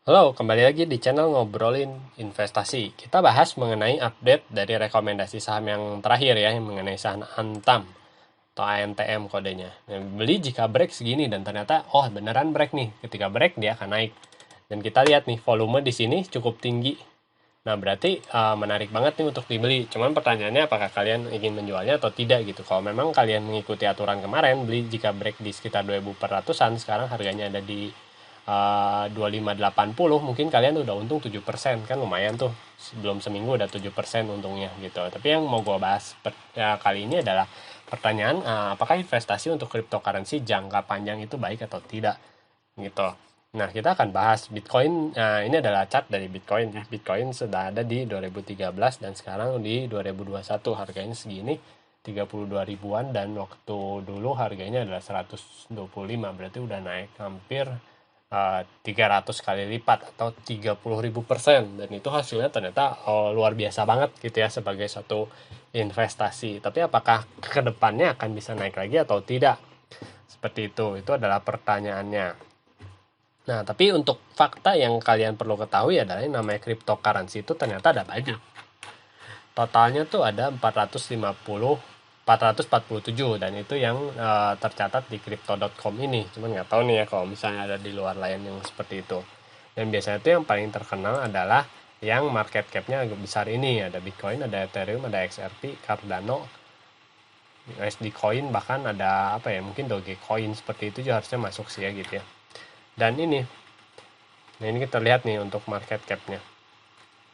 Halo, kembali lagi di channel Ngobrolin Investasi. Kita bahas mengenai update dari rekomendasi saham yang terakhir ya, yang mengenai saham Antam atau ANTM kodenya. Nah, beli jika break segini dan ternyata beneran break nih. Ketika break dia akan naik. Dan kita lihat nih volume di sini cukup tinggi. Nah, berarti menarik banget nih untuk dibeli. Cuman pertanyaannya apakah kalian ingin menjualnya atau tidak gitu. Kalau memang kalian mengikuti aturan kemarin, beli jika break di sekitar 2400-an, sekarang harganya ada di 2580, mungkin kalian udah untung 7%, kan lumayan tuh. Sebelum seminggu udah 7% untungnya gitu. Tapi yang mau gue bahas kali ini adalah pertanyaan, apakah investasi untuk cryptocurrency jangka panjang itu baik atau tidak gitu. Nah, kita akan bahas Bitcoin. Nah, ini adalah chart dari Bitcoin. Bitcoin sudah ada di 2013 dan sekarang di 2021 harganya segini 32 ribuan, dan waktu dulu harganya adalah 125, berarti udah naik hampir 300 kali lipat atau 30.000%, dan itu hasilnya ternyata luar biasa banget gitu ya sebagai satu investasi. Tapi apakah kedepannya akan bisa naik lagi atau tidak? Seperti itu adalah pertanyaannya. Nah, tapi untuk fakta yang kalian perlu ketahui adalah yang namanya cryptocurrency itu ternyata ada banyak. Totalnya tuh ada 447, dan itu yang tercatat di crypto.com ini. Cuman nggak tahu nih ya kalau misalnya ada di luar lain yang seperti itu. Dan biasanya itu yang paling terkenal adalah yang market cap-nya agak besar ini. Ada Bitcoin, ada Ethereum, ada XRP, Cardano, USD Coin, bahkan ada apa ya, mungkin Dogecoin, seperti itu juga harusnya masuk sih ya gitu ya. Dan ini kita lihat nih untuk market cap-nya.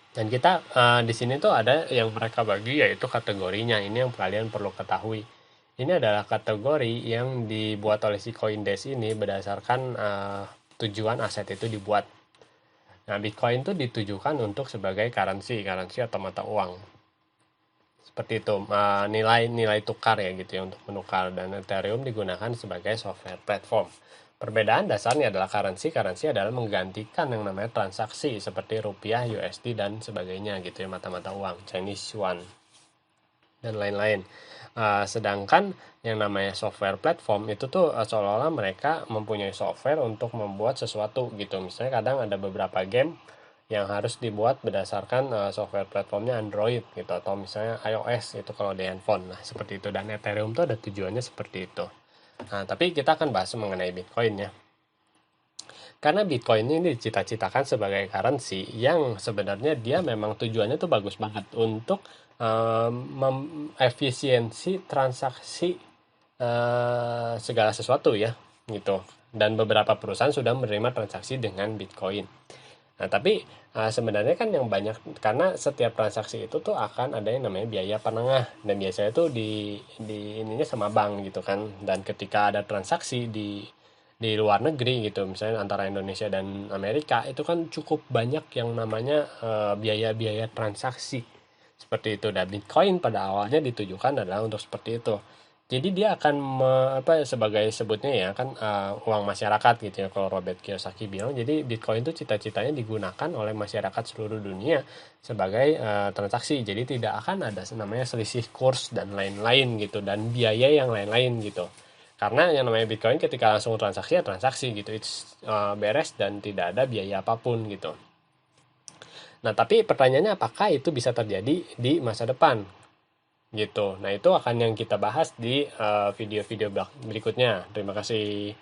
Dan kita di sini tuh ada yang mereka bagi, yaitu kategorinya. Ini yang kalian perlu ketahui. Ini adalah kategori yang dibuat oleh si CoinDesk ini berdasarkan tujuan aset itu dibuat. Nah, Bitcoin itu ditujukan untuk sebagai currency atau mata uang. Seperti itu, nilai tukar ya gitu ya, untuk menukar. Dan Ethereum digunakan sebagai software platform. Perbedaan dasarnya adalah currency adalah menggantikan yang namanya transaksi seperti rupiah, USD dan sebagainya gitu ya, mata-mata uang, Chinese yuan dan lain-lain. Sedangkan yang namanya software platform itu tuh seolah-olah mereka mempunyai software untuk membuat sesuatu gitu. Misalnya kadang ada beberapa game yang harus dibuat berdasarkan software platformnya Android gitu, atau misalnya iOS itu kalau di handphone. Nah, seperti itu. Dan Ethereum tuh ada tujuannya seperti itu. Nah, tapi kita akan bahas mengenai Bitcoin ya. Karena Bitcoin ini dicita-citakan sebagai currency yang sebenarnya dia memang tujuannya tuh bagus banget untuk efisiensi transaksi segala sesuatu ya gitu. Dan beberapa perusahaan sudah menerima transaksi dengan Bitcoin. Nah, tapi sebenarnya kan yang banyak, karena setiap transaksi itu tuh akan ada yang namanya biaya penengah, dan biasanya tuh di ininya sama bank gitu kan. Dan ketika ada transaksi di luar negeri gitu, misalnya antara Indonesia dan Amerika, itu kan cukup banyak yang namanya biaya-biaya transaksi seperti itu. Dan Bitcoin pada awalnya ditujukan adalah untuk seperti itu. Jadi dia akan sebagai sebutnya ya kan, uang masyarakat gitu ya kalau Robert Kiyosaki bilang. Jadi Bitcoin itu cita-citanya digunakan oleh masyarakat seluruh dunia sebagai transaksi. Jadi tidak akan ada namanya selisih kurs dan lain-lain gitu, dan biaya yang lain-lain gitu. Karena yang namanya Bitcoin ketika langsung transaksi ya transaksi gitu, it's beres dan tidak ada biaya apapun gitu. Nah, tapi pertanyaannya apakah itu bisa terjadi di masa depan? Gitu. Nah, itu akan yang kita bahas di video-video berikutnya. Terima kasih.